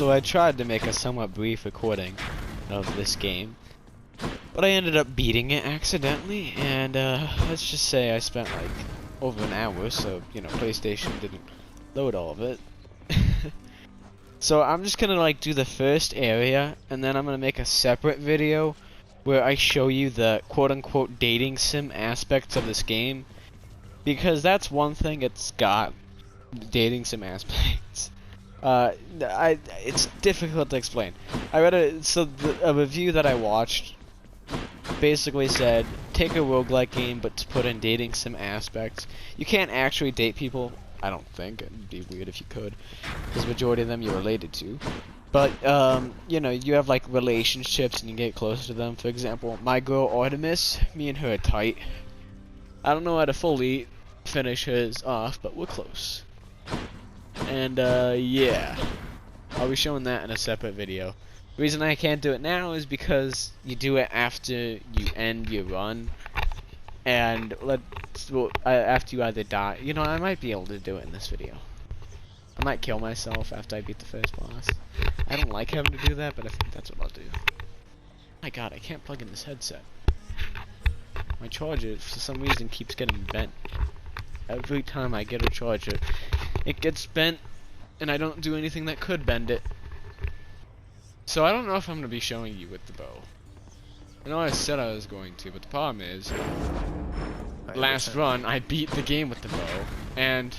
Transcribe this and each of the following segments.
So I tried to make a somewhat brief recording of this game, but I ended up beating it accidentally, and let's just say I spent like over an hour, so you know, PlayStation didn't load all of it. So I'm just gonna like do the first area, and then I'm gonna make a separate video where I show you the quote-unquote dating sim aspects of this game, because that's one thing it's got, dating sim aspects. It's difficult to explain. I read a review that I watched basically said, take a roguelike game but to put in dating sim aspects. You can't actually date people, I don't think. It'd be weird if you could, because the majority of them you're related to. But, you know, you have like relationships and you get closer to them. For example, my girl Artemis, me and her are tight. I don't know how to fully finish hers off, but we're close. And yeah, I'll be showing that in a separate video. The reason I can't do it now is because you do it after you end your run, and after you either die. You know, I might be able to do it in this video. I might kill myself after I beat the first boss. I don't like having to do that, but I think that's what I'll do. My god, I can't plug in this headset. My charger, for some reason, keeps getting bent. Every time I get a charger, it gets bent, and I don't do anything that could bend it. So I don't know if I'm going to be showing you with the bow. I know I said I was going to, but the problem is, last run, I beat the game with the bow, and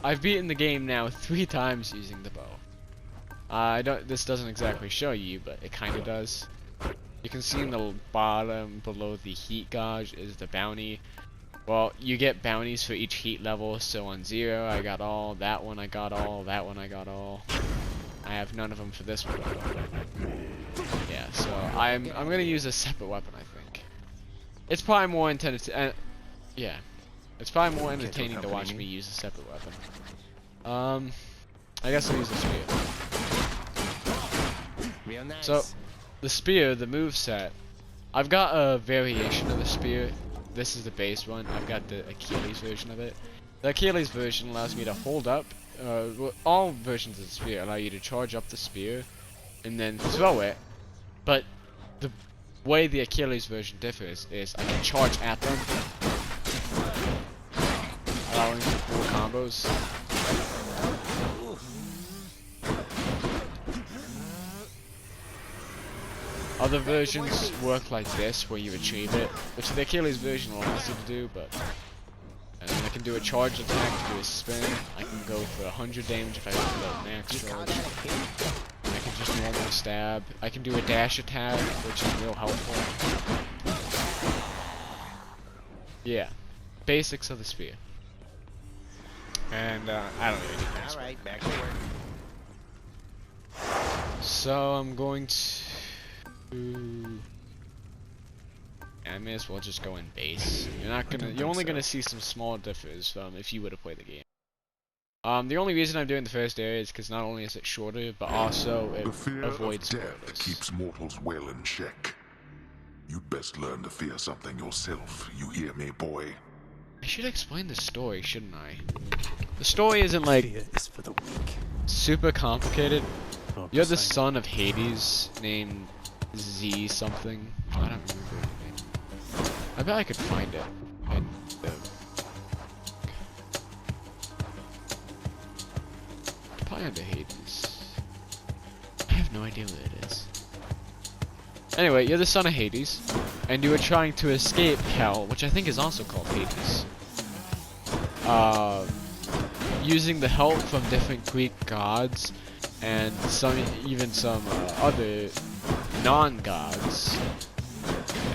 I've beaten the game now 3 times using the bow. This doesn't exactly show you, but it kind of does. You can see in the bottom below the heat gauge is the bounty. Well, you get bounties for each heat level, so on 0 I got all, that one I got all, that one I got all. I have none of them for this one. Yeah, so I'm gonna use a separate weapon, I think. It's probably more intended yeah. It's probably more entertaining to watch me use a separate weapon. I guess I'll use the spear. Real nice. So, the spear, the moveset, I've got a variation of the spear. This is the base one. I've got the Achilles version of it. The Achilles version allows me to hold up. All versions of the spear allow you to charge up the spear and then throw it. But the way the Achilles version differs is I can charge at them, allowing for cool combos. Other versions work like this, where you retrieve it, which the Achilles version allows you to do, but... And then I can do a charge attack to do a spin. I can go for 100 damage if I go for the max charge. I can just normal stab. I can do a dash attack, which is real helpful. Yeah. Basics of the spear. And, I don't really need that. Alright, back to work. So, I'm going to... I may as well just go in base. You're only gonna see some small differs from if you were to play the game. The only reason I'm doing the first area is because not only is it shorter, but also it avoids The fear of death spoilers. keeps mortals well in check. You'd best learn to fear something yourself, you hear me, boy? I should explain the story, shouldn't I? The story isn't like Fear is for the weak. super complicated. Or You're the beside- son of Hades, named Z something. I don't remember his name. I bet I could find it. And, probably under Hades. I have no idea what it is. Anyway, you're the son of Hades, and you were trying to escape Hell, which I think is also called Hades. Using the help from different Greek gods, and even some other non-gods.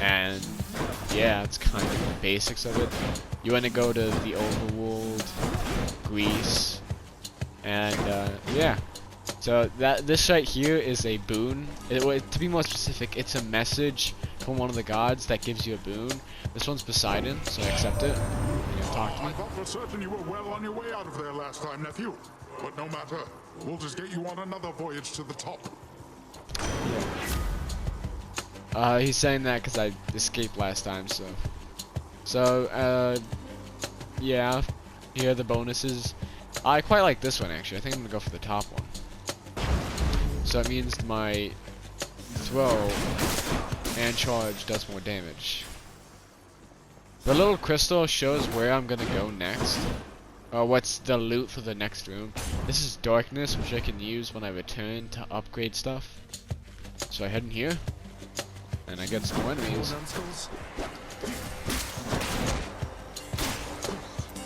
And yeah, it's kind of the basics of it. You want to go to the overworld, Greece, and yeah. So this right here is a boon. To be more specific, it's a message from one of the gods that gives you a boon. This one's Poseidon, so I accept it. You can talk to me. I thought for certain you were well on your way out of there last time, nephew. But no matter, we'll just get you on another voyage to the top. He's saying that because I escaped last time, so. So, yeah. Here are the bonuses. I quite like this one, actually. I think I'm gonna go for the top one. So that means my throw and charge does more damage. The little crystal shows where I'm gonna go next. What's the loot for the next room. This is darkness, which I can use when I return to upgrade stuff. So I head in here, and I get some more enemies.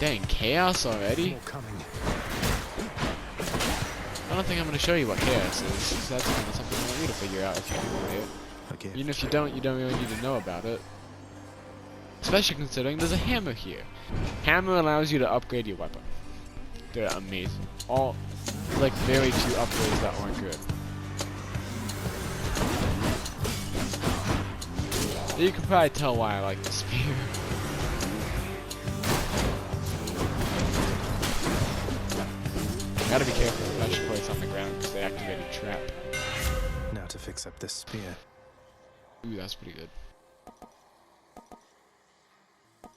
Dang, chaos already? I don't think I'm gonna show you what chaos is, 'cause that's kind of something I want you to figure out if you do want it. Even if you don't really need to know about it. Especially considering there's a hammer here. Hammer allows you to upgrade your weapon. They're amazing. Like very few upgrades that aren't good. You can probably tell why I like the spear. Gotta be careful with flash points on the ground because they activate a trap. Now to fix up this spear. Ooh, that's pretty good.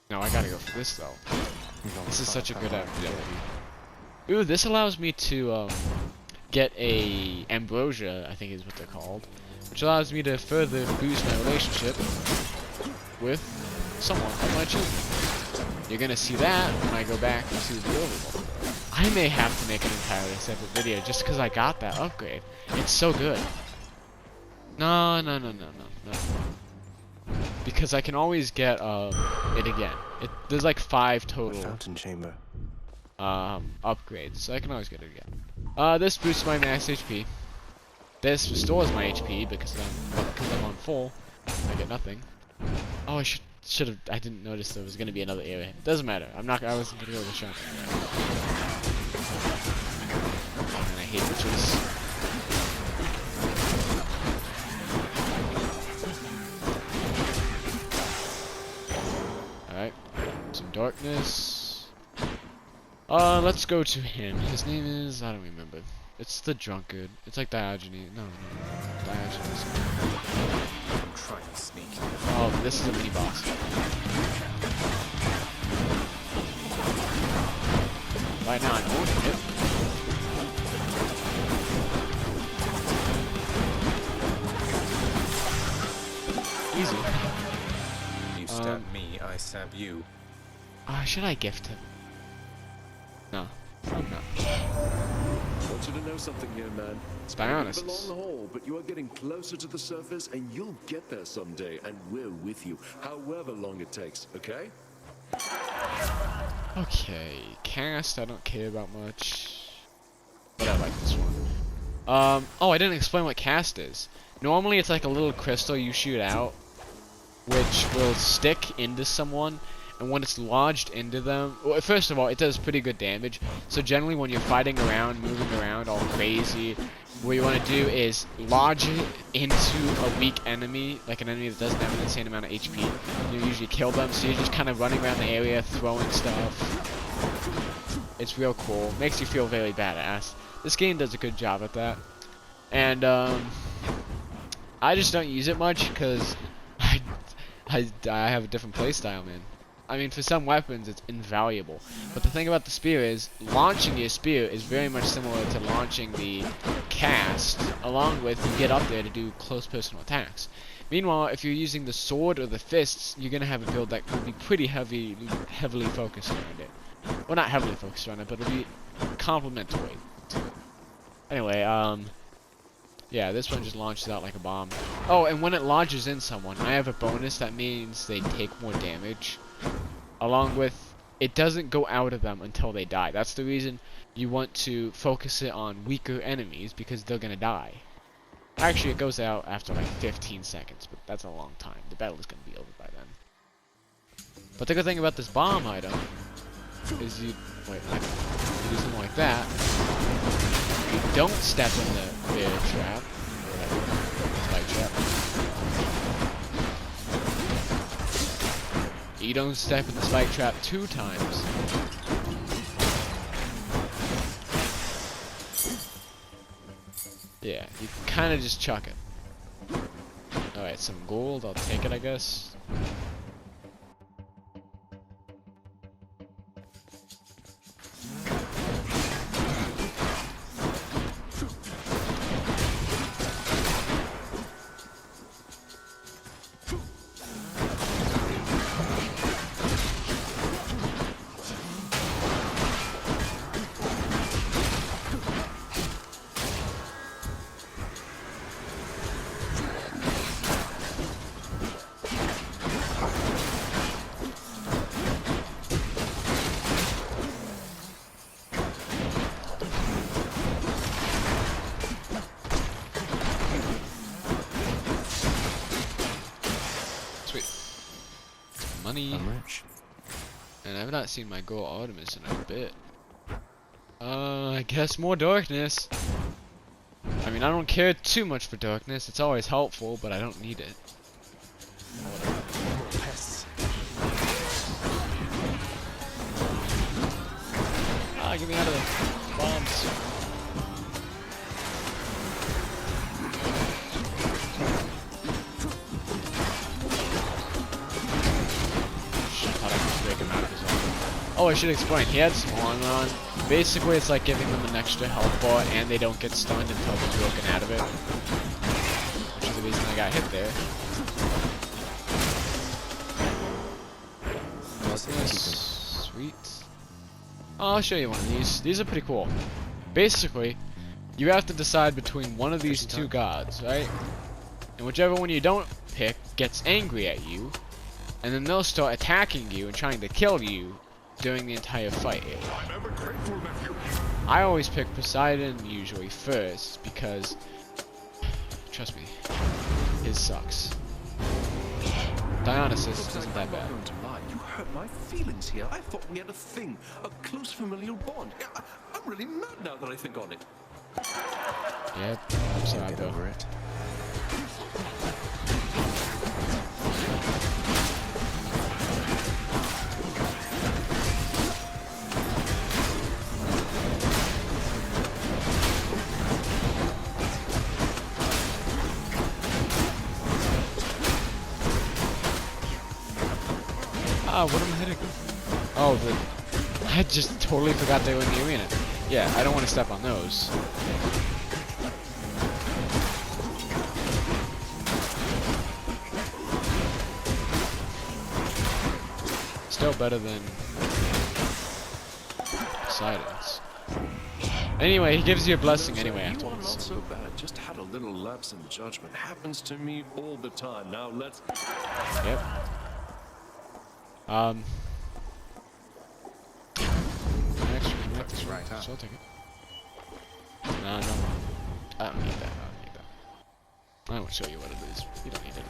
No, I gotta go for this though. This is such a good ability. Ooh, this allows me to get a ambrosia, I think is what they're called, which allows me to further boost my relationship with someone of my choosing. You're gonna see that when I go back to the overworld. I may have to make an entirely separate video just because I got that upgrade. It's so good. No. Because I can always get it again. There's like 5 total fountain chamber. Upgrades, so I can always get it again. This boosts my max HP. This restores my HP because I'm on full. I get nothing. Oh, I didn't notice there was gonna be another area. Doesn't matter. I wasn't gonna go to the shop. And I hate witches. Alright, some darkness. Let's go to him. His name is, I don't remember. It's the drunkard. It's like Diogenes. No. Diogenes. I'm trying to sneak. Oh, this is a mini boss. Right now I'm owning it. Easy. You stab me, I stab you. Should I gift him? No. I'm not. I want you to know something, young man. Be honest. It's been a long haul, but you are getting closer to the surface, and you'll get there someday, and we're with you, however long it takes, okay? Okay, cast, I don't care about much. But I like this one. Oh, I didn't explain what cast is. Normally it's like a little crystal you shoot out, which will stick into someone, and when it's lodged into them, well, first of all, it does pretty good damage. So generally when you're fighting around, moving around all crazy, what you want to do is lodge it into a weak enemy, like an enemy that doesn't have an insane amount of HP. You usually kill them, so you're just kind of running around the area, throwing stuff. It's real cool. Makes you feel very badass. This game does a good job at that. And, I just don't use it much, because I have a different playstyle, man. I mean, for some weapons, it's invaluable. But the thing about the spear is, launching your spear is very much similar to launching the cast, along with you get up there to do close personal attacks. Meanwhile, if you're using the sword or the fists, you're going to have a build that will be pretty heavily focused around it. Well, not heavily focused around it, but it'll be complementary to it. Anyway, yeah, this one just launches out like a bomb. Oh, and when it lodges in someone, I have a bonus that means they take more damage. Along with, it doesn't go out of them until they die. That's the reason you want to focus it on weaker enemies, because they're gonna die. Actually, it goes out after like 15 seconds, but that's a long time. The battle is gonna be over by then. But the good thing about this bomb item is you do something like that. You don't step in the bear trap, or whatever, spike trap. You don't step in the spike trap 2 times. Yeah, you kind of just chuck it. Alright, some gold, I'll take it, I guess. money. I'm rich. And I've not seen my girl Artemis in a bit. I guess more darkness. I mean, I don't care too much for darkness. It's always helpful, but I don't need it. Pests. Ah, get me out of there. Bombs. Oh, I should explain. He had Spawn on. Basically, it's like giving them an extra health bar, and they don't get stunned until they're broken out of it. Which is the reason I got hit there. Sweet. Oh, I'll show you one of these. These are pretty cool. Basically, you have to decide between one of these two gods, right? And whichever one you don't pick gets angry at you, and then they'll start attacking you and trying to kill you during the entire fight. I'm ever grateful, nephew. I always pick Poseidon usually first because, trust me, his sucks. Dionysus isn't that bad. You hurt my feelings here. I thought we had a thing, a close familial bond. I'm really mad now that I think on it. Yep, I'm sorry Get though. over it. Ah, what am I hitting? Oh, I just totally forgot they were in the arena. Yeah, I don't want to step on those. Still better than Poseidon's. Anyway, he gives you a blessing anyway You are afterwards. not so bad. Just had a little lapse in judgment. Happens to me all the time. Now let's. Yep. That's right, huh? So I'll take it. No, no. I don't need that. I don't need that. I won't show you what it is. You don't need it.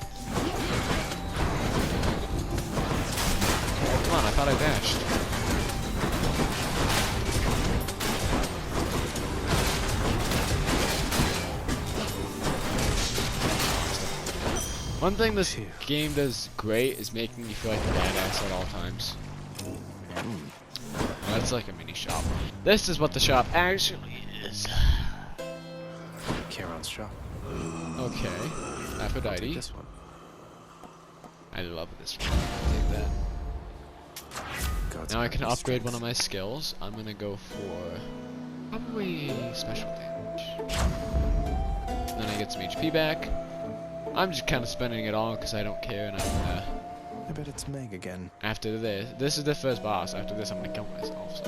Oh, come on, I thought I dashed. One thing this game does great is making you feel like a badass at all times. Well, that's like a mini shop. This is what the shop actually is. Charon's shop. Okay. Take Aphrodite. this one. I love this one. Take that. God's Now I can mighty upgrade strength. one of my skills. I'm gonna go for probably special damage. Then I get some HP back. I'm just kind of spending it all because I don't care, and I'm gonna. I bet it's Meg again. After this is the first boss. After this, I'm gonna kill myself. So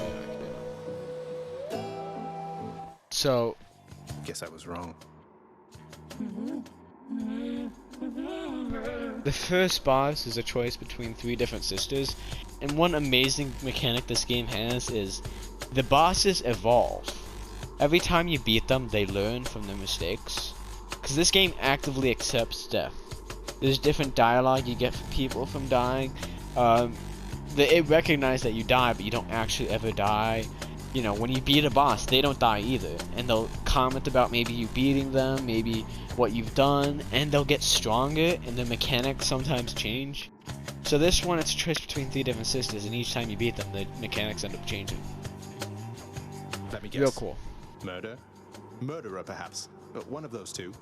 yeah, So Guess I was wrong. the first boss is a choice between 3 different sisters, and one amazing mechanic this game has is the bosses evolve. Every time you beat them, they learn from their mistakes. Because this game actively accepts death. There's different dialogue you get from people from dying. It recognizes that you die, but you don't actually ever die. You know, when you beat a boss, they don't die either. And they'll comment about maybe you beating them, maybe what you've done, and they'll get stronger, and the mechanics sometimes change. So this one, it's a choice between 3 different sisters, and each time you beat them, the mechanics end up changing. Let me guess. Real cool. Murder? Murderer, perhaps. One of those two.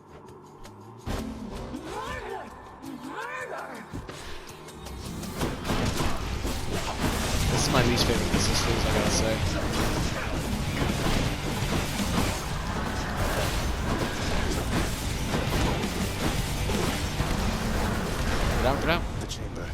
This is my least favorite of the sisters, I gotta say. Get out, get out. The chamber.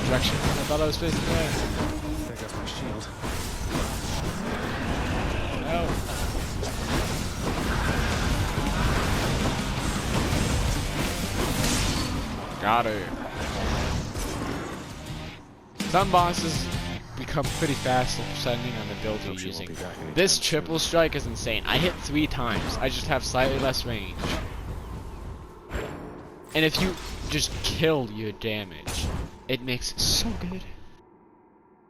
Direction. I thought I was facing there. There goes my shield. No. Got her. Some bosses become pretty fast depending on the build you're using. This triple strike is insane. I hit 3 times. I just have slightly less range. And if you just kill your damage, it makes so good.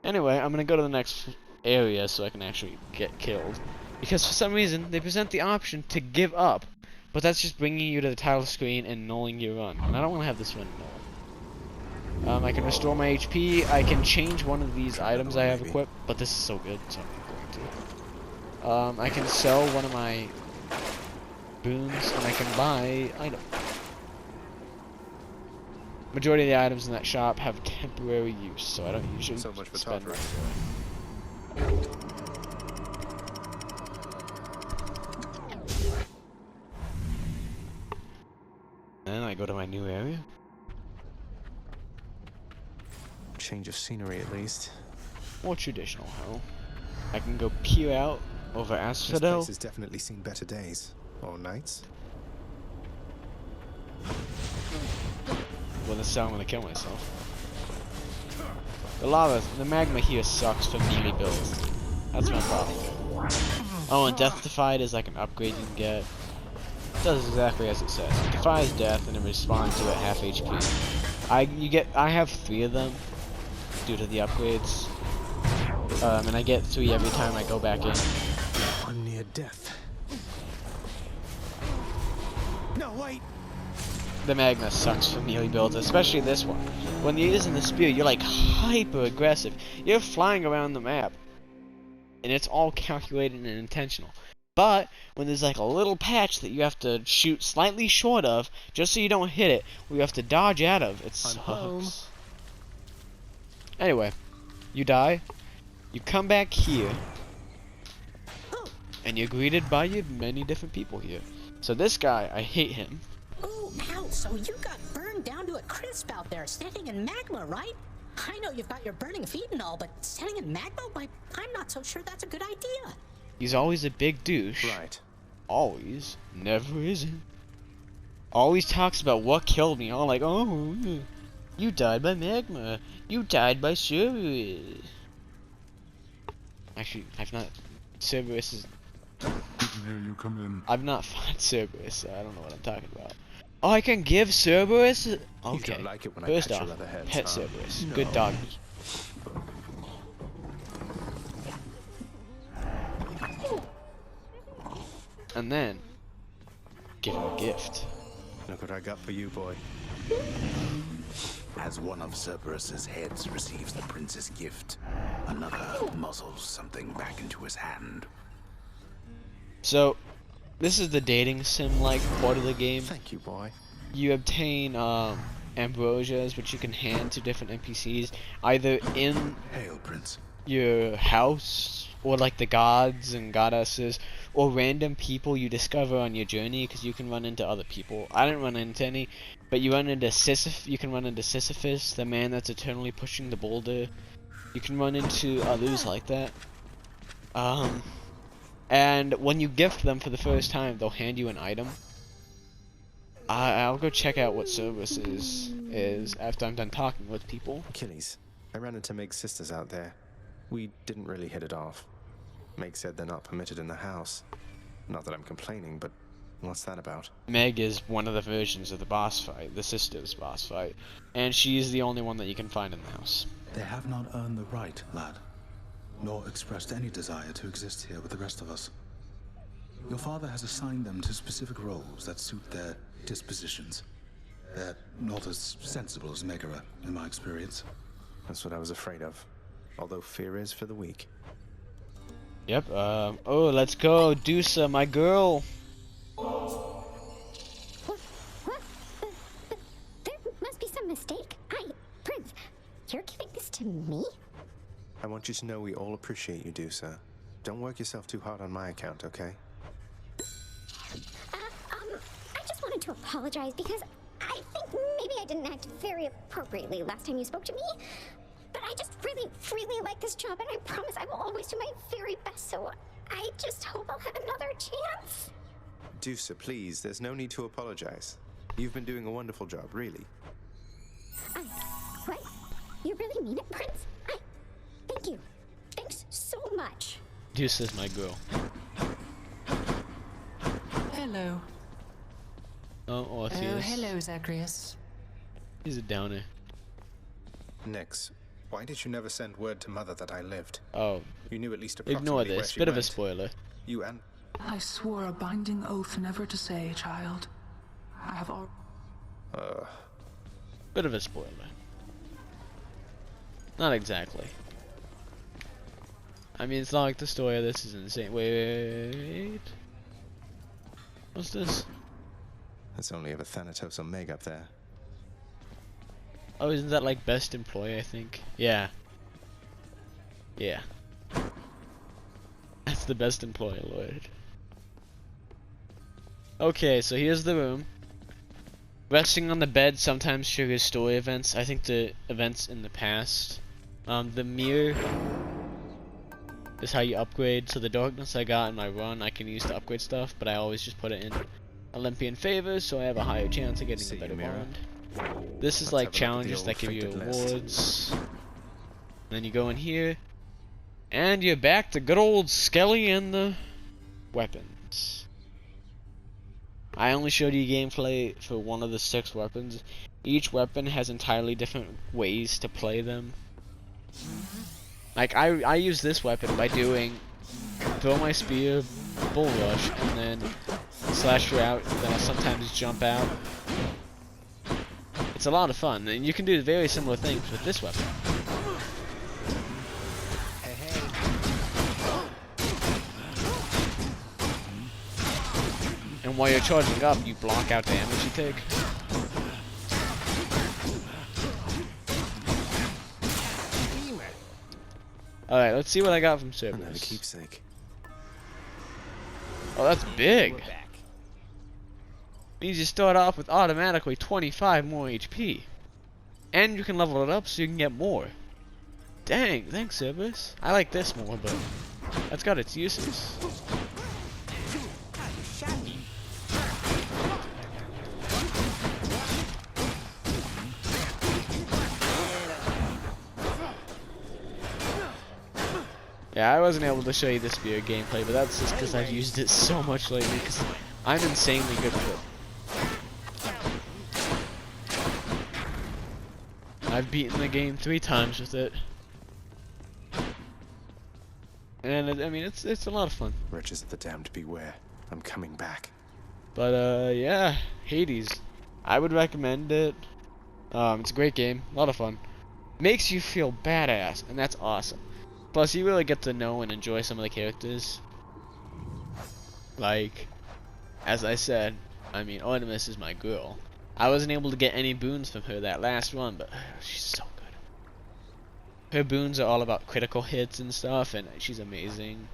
Anyway, I'm gonna go to the next area so I can actually get killed. Because for some reason, they present the option to give up. But that's just bringing you to the title screen and nulling your run. And I don't want to have this run null. I can restore my HP. I can change one of these items I have equipped. But this is so good, so I'm going to. I can sell one of my boons, and I can buy items. Majority of the items in that shop have temporary use, so I don't usually spend them. Then I go to my new area. Change of scenery, at least. More traditional, hell. I can go peer out over Asphodel. This place has definitely seen better days. Or nights. Well, this is how I'm gonna kill myself. The magma here sucks for melee builds. That's my problem. Oh, and Death Defied is like an upgrade you can get. It does exactly as it says. It defies death and it responds to it half HP. I have 3 of them due to the upgrades. And I get 3 every time I go back in. I'm near death. No, wait! The magma sucks for melee builds, especially this one. When you're using the spear, you're like hyper aggressive. You're flying around the map, and it's all calculated and intentional. But when there's like a little patch that you have to shoot slightly short of, just so you don't hit it, or you have to dodge out of, it sucks. Anyway, you die, you come back here, and you're greeted by many different people here. So this guy, I hate him. Ow, so you got burned down to a crisp out there, standing in magma, right? I know you've got your burning feet and all, but standing in magma? Why, I'm not so sure that's a good idea. He's always a big douche. Right. Always. Never isn't. Always talks about what killed me. All like, oh, you died by magma. You died by Cerberus. Actually, I've not. Cerberus is. Didn't hear you come in. I've not fought Cerberus, so I don't know what I'm talking about. Oh, I can give Cerberus? Okay. You don't like it when I First pet off, your leather heads, pet huh? Cerberus. No. Good doggy. And then, give him a gift. Look what I got for you, boy. As one of Cerberus's heads receives the prince's gift, another muzzles something back into his hand. So, this is the dating sim-like part of the game. Thank you, boy. You obtain ambrosias, which you can hand to different NPCs, either in Hail, Prince. your house, or like the gods and goddesses, or random people you discover on your journey, because you can run into other people. I didn't run into any, but you run into you can run into Sisyphus, the man that's eternally pushing the boulder. You can run into others like that. And when you gift them for the first time, they'll hand you an item. I'll go check out what Cerberus is after I'm done talking with people. Achilles, I ran into Meg's sisters out there. We didn't really hit it off. Meg said they're not permitted in the house. Not that I'm complaining, but what's that about? Meg is one of the versions of the boss fight, the sister's boss fight, and she's the only one that you can find in the house. They have not earned the right, lad, nor expressed any desire to exist here with the rest of us. Your father has assigned them to specific roles that suit their dispositions. They're not as sensible as Megara, in my experience. That's what I was afraid of. Although fear is for the weak. Yep, oh, let's go, Dusa, my girl! There must be some mistake. Prince, you're giving this to me? I want you to know we all appreciate you, Dusa. Don't work yourself too hard on my account, okay? I just wanted to apologize because I think maybe I didn't act very appropriately last time you spoke to me. But I just really like this job, and I promise I will always do my very best, so I just hope I'll have another chance. Dusa, please, there's no need to apologize. You've been doing a wonderful job, really. What? You really mean it, Prince? much. Deuce is my girl. Hello. Oh, Orpheus. Oh, hello, Zagreus. He's a downer. Nix, why did you never send word to Mother that I lived? Oh. You knew at least approximately Ignore where this. she Bit of a went. spoiler. You and... I swore a binding oath never to say, child. I have all... Bit of a spoiler. Not exactly. I mean, it's not like the story of this is insane. Wait. What's this? It's only ever Thanatos or Meg up there. Oh, isn't that like best employee, I think? Yeah. Yeah. That's the best employee, Lord. Okay, so here's the room. Resting on the bed sometimes triggers story events. I think the events in the past. The mirror is how you upgrade. So the darkness I got in my run, I can use to upgrade stuff, but I always just put it in Olympian favor, so I have a higher chance of getting a better bond. This is like challenges that give you awards. And then you go in here, and you're back to good old Skelly and the weapons. I only showed you gameplay for one of the 6 weapons. Each weapon has entirely different ways to play them. Like, I use this weapon by doing throw my spear, bull rush, and then slash her out, then I'll sometimes jump out. It's a lot of fun, and you can do very similar things with this weapon. And while you're charging up, you block out damage you take. Alright, let's see what I got from Cerberus. Another keepsake. Oh, that's big. Means you start off with automatically 25 more HP. And you can level it up so you can get more. Dang, thanks Cerberus. I like this more, but that's got its uses. Yeah, I wasn't able to show you the spear gameplay, but that's just because I've used it so much lately, because I'm insanely good with it. I've beaten the game 3 times with it. And I mean, it's a lot of fun. Riches of the damned beware. I'm coming back. But yeah, Hades. I would recommend it. It's a great game, a lot of fun. Makes you feel badass, and that's awesome. Plus, you really get to know and enjoy some of the characters. Like, as I said, I mean, Artemis is my girl. I wasn't able to get any boons from her that last run, but she's so good. Her boons are all about critical hits and stuff, and she's amazing.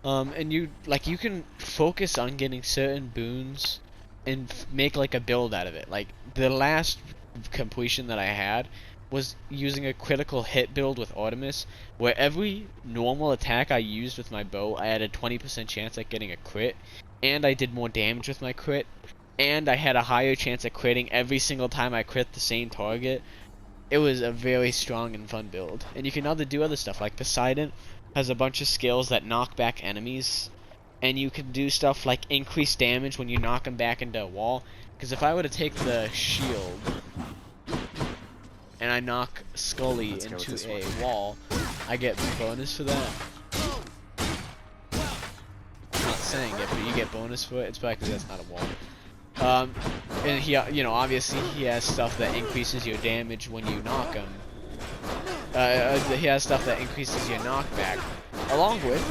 And you can focus on getting certain boons and make like a build out of it. Like, the last completion that I had was using a critical hit build with Artemis, where every normal attack I used with my bow, I had a 20% chance at getting a crit, and I did more damage with my crit, and I had a higher chance at critting every single time I crit the same target. It was a very strong and fun build. And you can either do other stuff, like Poseidon has a bunch of skills that knock back enemies, and you can do stuff like increase damage when you knock them back into a wall, because if I were to take the shield and I knock Scully into a wall, I get bonus for that. I'm not saying it, but you get bonus for it. It's probably because that's not a wall. And he, obviously he has stuff that increases your damage when you knock him. He has stuff that increases your knockback. Along with,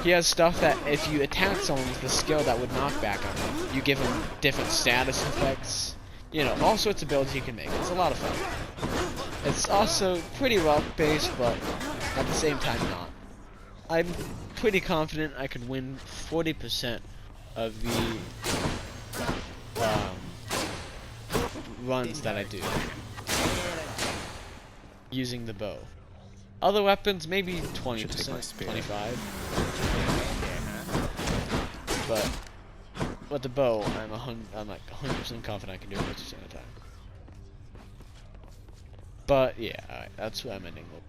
he has stuff that if you attack someone with a skill that would knock back on them, you give him different status effects. You know, all sorts of builds you can make. It's a lot of fun. It's also pretty rock-based, but at the same time not. I'm pretty confident I could win 40% of the runs that I do using the bow. Other weapons, maybe 20%, 25. But the bow, I'm like 100% confident I can do it 50% of the time. But yeah, alright, that's what I'm ending with.